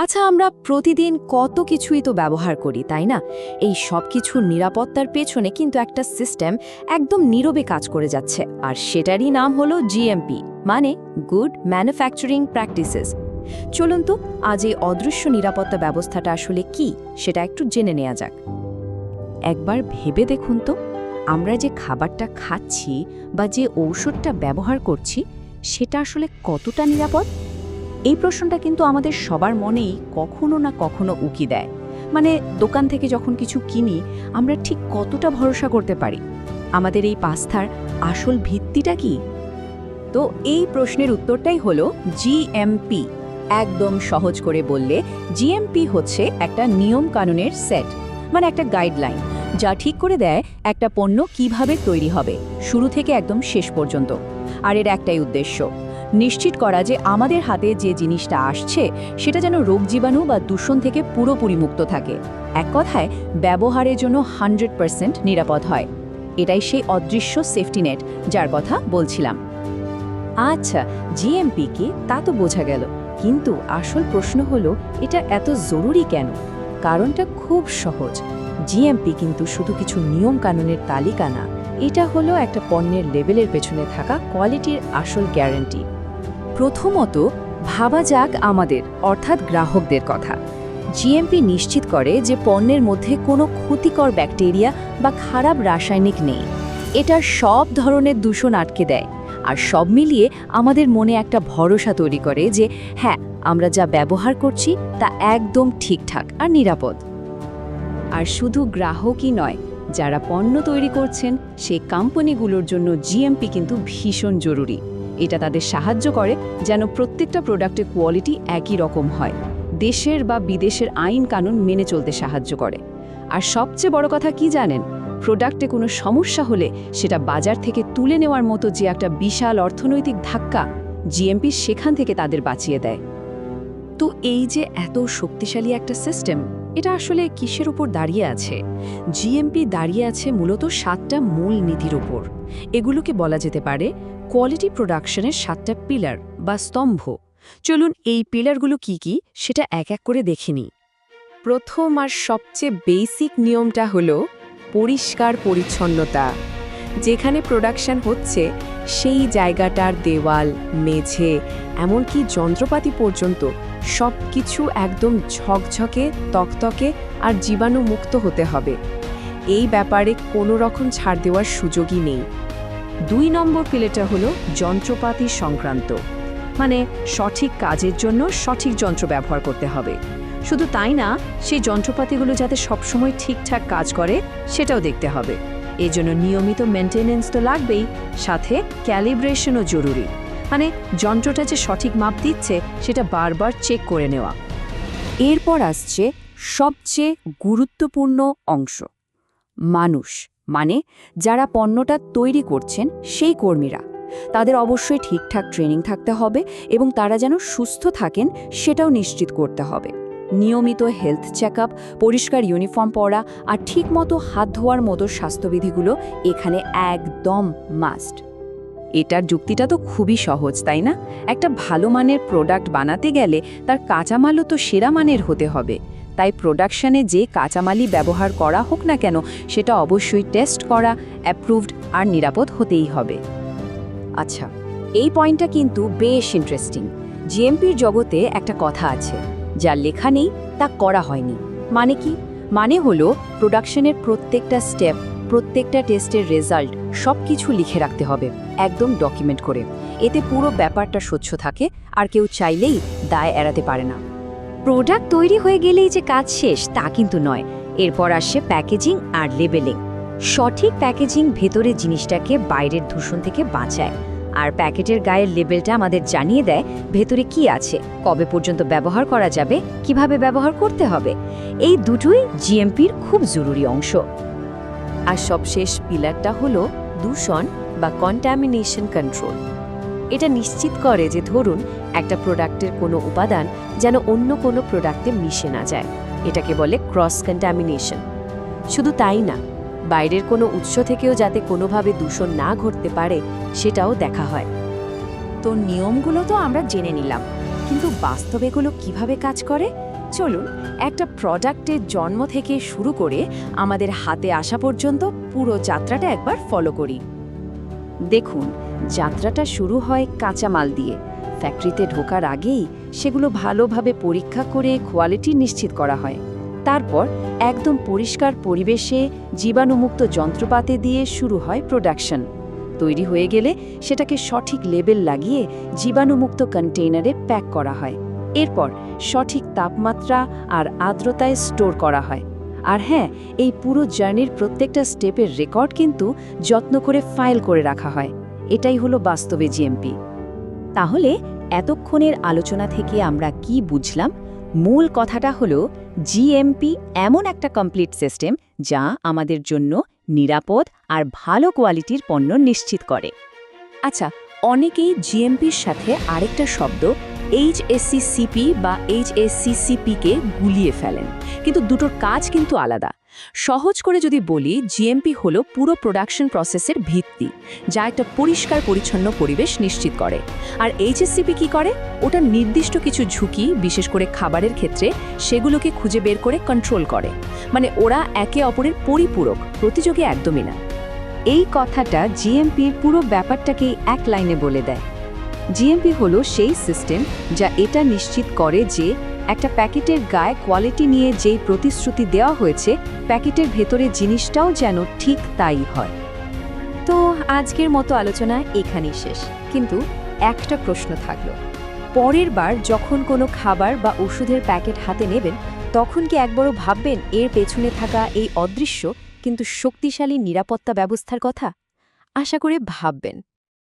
আচ্ছা, আমরা প্রতিদিন কত কিছুই তো ব্যবহার করি, তাই না? এই সব কিছুর নিরাপত্তার পেছনে কিন্তু একটা সিস্টেম একদম নীরবে কাজ করে যাচ্ছে, আর সেটারই নাম হলো জিএমপি, মানে গুড ম্যানুফ্যাকচারিং প্র্যাকটিসেস। চলুন তো আজ এই অদৃশ্য নিরাপত্তা ব্যবস্থাটা আসলে কি সেটা একটু জেনে নেওয়া যাক। একবার ভেবে দেখুন তো, আমরা যে খাবারটা খাচ্ছি বা যে ঔষধটা ব্যবহার করছি সেটা আসলে কতটা নিরাপদ? এই প্রশ্নটা কিন্তু আমাদের সবার মনেই কখনো না কখনো উকি দেয়। মানে দোকান থেকে যখন কিছু কিনি, আমরা ঠিক কতটা ভরসা করতে পারি? আমাদের এই পাস্তার আসল ভিত্তিটা কি? তো এই প্রশ্নের উত্তরটাই হলো জিএমপি। একদম সহজ করে বললে, জিএমপি হচ্ছে একটা নিয়ম কানুনের সেট, মানে একটা গাইডলাইন, যা ঠিক করে দেয় একটা পণ্য কিভাবে তৈরি হবে, শুরু থেকে একদম শেষ পর্যন্ত। আর এর একটাই উদ্দেশ্য, নিশ্চিত করা যে আমাদের হাতে যে জিনিসটা আসছে সেটা যেন রোগ জীবাণু বা দূষণ থেকে পুরোপুরি মুক্ত থাকে। এক কথায়, ব্যবহারের জন্য 100% নিরাপদ হয়। এটাই সেই অদৃশ্য সেফটি নেট যার কথা বলছিলাম। আচ্ছা, জিএমপি কি তা তো বোঝা গেল, কিন্তু আসল প্রশ্ন হলো এটা এত জরুরি কেন? কারণটা খুব সহজ। জিএমপি কিন্তু শুধু কিছু নিয়ম কানুনের তালিকা না, এটা হলো একটা পণ্যের লেবেলের পেছনে থাকা কোয়ালিটির আসল গ্যারান্টি। প্রথমত ভাবা যাক আমাদের, অর্থাৎ গ্রাহকদের কথা। জিএমপি নিশ্চিত করে যে পণ্যের মধ্যে কোনো ক্ষতিকর ব্যাকটেরিয়া বা খারাপ রাসায়নিক নেই। এটা সব ধরনের দূষণ আটকে দেয়, আর সব মিলিয়ে আমাদের মনে একটা ভরসা তৈরি করে যে হ্যাঁ, আমরা যা ব্যবহার করছি তা একদম ঠিকঠাক আর নিরাপদ। আর শুধু গ্রাহকই নয়, যারা পণ্য তৈরি করছেন সেই কোম্পানিগুলোর জন্য জিএমপি কিন্তু ভীষণ জরুরি। এটা তাদের সাহায্য করে যেন প্রত্যেকটা প্রোডাক্টের কোয়ালিটি একই রকম হয়, দেশের বা বিদেশের আইন কানুন মেনে চলতে সাহায্য করে। আর সবচেয়ে বড় কথা কি জানেন? প্রোডাক্টে কোনো সমস্যা হলে সেটা বাজার থেকে তুলে নেওয়ার মতো যে একটা বিশাল অর্থনৈতিক ধাক্কা, জিএমপি সেখান থেকে তাদের বাঁচিয়ে দেয়। তো এই যে এত শক্তিশালী একটা সিস্টেম, এটা আসলে কিসের উপর দাঁড়িয়ে আছে? জিএমপি দাঁড়িয়ে আছে মূলত 7টা মূল নীতির উপর। এগুলোকে বলা যেতে পারে কোয়ালিটি প্রোডাকশনের 7টা পিলার বা স্তম্ভ। চলুন এই পিলারগুলো কি কি সেটা এক এক করে দেখে নিই। প্রথম আর সবচেয়ে বেসিক নিয়মটা হলো পরিষ্কার পরিচ্ছন্নতা। যেখানে প্রোডাকশন হচ্ছে সেই জায়গাটার দেওয়াল, মেঝে, এমনকি যন্ত্রপাতি পর্যন্ত সব কিছু একদম ঝকঝকে, তকতকে আর জীবাণুমুক্ত হতে হবে। এই ব্যাপারে কোনো রকম ছাড় দেওয়ার সুযোগই নেই। 2 নম্বর পিলারটা হলো যন্ত্রপাতি সংক্রান্ত, মানে সঠিক কাজের জন্য সঠিক যন্ত্র ব্যবহার করতে হবে। শুধু তাই না, সেই যন্ত্রপাতিগুলো যাতে সবসময় ঠিকঠাক কাজ করে সেটাও দেখতে হবে। এই জন্য নিয়মিত মেনটেনেন্স তো লাগবেই, সাথে ক্যালিব্রেশনও জরুরি, মানে যন্ত্রটা যে সঠিক মাপ দিচ্ছে সেটা বারবার চেক করে নেওয়া। এরপর আসছে সবচেয়ে গুরুত্বপূর্ণ অংশ, মানুষ, মানে যারা পণ্যটা তৈরি করছেন সেই কর্মীরা। তাদের অবশ্যই ঠিকঠাক ট্রেনিং থাকতে হবে এবং তারা যেন সুস্থ থাকেন সেটাও নিশ্চিত করতে হবে। নিয়মিত হেলথ চেকআপ, পরিষ্কার ইউনিফর্ম পরা আর ঠিকমতো হাত ধোয়ার মতো স্বাস্থ্যবিধিগুলো এখানে একদম মাস্ট। এটার যুক্তিটা তো খুবই সহজ, তাই না? একটা ভালো মানের প্রোডাক্ট বানাতে গেলে তার কাঁচামালও তো সেরা মানের হতে হবে। তাই প্রোডাকশনে যে কাঁচামালই ব্যবহার করা হোক না কেন সেটা অবশ্যই টেস্ট করা, অ্যাপ্রুভড আর নিরাপদ হতেই হবে। আচ্ছা, এই পয়েন্টটা কিন্তু বেশ ইন্টারেস্টিং। জিএমপির জগতে একটা কথা আছে, যা লেখা নেই তা করা হয়নি। মানে কি? মানে হলো প্রোডাকশনের প্রত্যেকটা স্টেপ, প্রত্যেকটা টেস্টের রেজাল্ট সব কিছু লিখে রাখতে হবে, একদম ডকুমেন্ট করে। এতে পুরো ব্যাপারটা স্বচ্ছ থাকে আর কেউ চাইলেই দায় এড়াতে পারে না। প্রোডাক্ট তৈরি হয়ে গেলেই যে কাজ শেষ তা কিন্তু নয়। এরপর আসে প্যাকেজিং আর লেবেলিং। সঠিক প্যাকেজিং ভেতরের জিনিসটাকে বাইরের দূষণ থেকে বাঁচায়, আর প্যাকেটের গায়ের লেবেলটা আমাদের জানিয়ে দেয় ভেতরে কি আছে, কবে পর্যন্ত ব্যবহার করা যাবে, কিভাবে ব্যবহার করতে হবে। এই দুটোই জিএমপির খুব জরুরি অংশ। আর সবশেষ পিলারটা হলো দূষণ বা কন্টামিনেশন কন্ট্রোল। এটা নিশ্চিত করে যে ধরুন একটা প্রোডাক্টের কোনো উপাদান যেন অন্য কোনো প্রোডাক্টে মিশে না যায়। এটাকে বলে ক্রস কন্টামিনেশন। শুধু তাই না, বাইরের কোনো উৎস থেকেও যাতে কোনোভাবে দূষণ না ঘটতে পারে সেটাও দেখা হয়। তো নিয়মগুলো তো আমরা জেনে নিলাম, কিন্তু বাস্তবে এগুলো কিভাবে কাজ করে চলুন একটা প্রোডাক্টের জন্ম থেকে শুরু করে আমাদের হাতে আসা পর্যন্ত পুরো যাত্রাটা একবার ফলো করি। দেখুন, যাত্রাটা শুরু হয় কাঁচামাল দিয়ে। ফ্যাক্টরিতে ঢোকার আগেই সেগুলো ভালোভাবে পরীক্ষা করে কোয়ালিটি নিশ্চিত করা হয়। তারপর একদম পরিষ্কার পরিবেশে জীবাণুমুক্ত যন্ত্রপাতি দিয়ে শুরু হয় প্রোডাকশন। তৈরি হয়ে গেলে সেটাকে সঠিক লেবেল লাগিয়ে জীবাণুমুক্ত কন্টেইনারে প্যাক করা হয়। এরপর সঠিক তাপমাত্রা আর আর্দ্রতায় স্টোর করা হয়। আর হ্যাঁ, এই পুরো জার্নির প্রত্যেকটা স্টেপের রেকর্ড কিন্তু যত্ন করে ফাইল করে রাখা হয়। এটাই হলো বাস্তবে জিএমপি। তাহলে এতক্ষণের আলোচনা থেকে আমরা কি বুঝলাম? মূল কথাটা হলো জিএমপি এমন একটা কমপ্লিট সিস্টেম যা আমাদের জন্য নিরাপদ আর ভালো কোয়ালিটির পণ্য নিশ্চিত করে। আচ্ছা, অনেকেই জিএমপির সাথে আরেকটা শব্দ এইচএসসিসিপি বা এইচএসসিসিপিকে গুলিয়ে ফেলেন, কিন্তু দুটোর কাজ কিন্তু আলাদা। সহজ করে যদি বলি, জিএমপি হলো পুরো প্রোডাকশন প্রসেসের ভিত্তি, যা একটা পরিষ্কার পরিচ্ছন্ন পরিবেশ নিশ্চিত করে। আর এইচএসসিপি কি করে? ওটা নির্দিষ্ট কিছু ঝুঁকি, বিশেষ করে খাবারের ক্ষেত্রে, সেগুলোকে খুঁজে বের করে কন্ট্রোল করে। মানে ওরা একে অপরের পরিপূরক, প্রতিযোগী একদমই না। এই কথাটা জিএমপির পুরো ব্যাপারটাকেই এক লাইনে বলে দেয়। জিএমপি হলো সেই সিস্টেম যা এটা নিশ্চিত করে যে একটা প্যাকেটের গায়ে কোয়ালিটি নিয়ে যেই প্রতিশ্রুতি দেওয়া হয়েছে, প্যাকেটের ভেতরে জিনিসটাও যেন ঠিক তাই হয়। তো আজকের মতো আলোচনা এখানেই শেষ, কিন্তু একটা প্রশ্ন থাকলো। পরের বার যখন কোনো খাবার বা ওষুধের প্যাকেট হাতে নেবেন, তখন কি একবারও ভাববেন এর পেছনে থাকা এই অদৃশ্য কিন্তু শক্তিশালী নিরাপত্তা ব্যবস্থার কথা? আশা করে ভাববেন।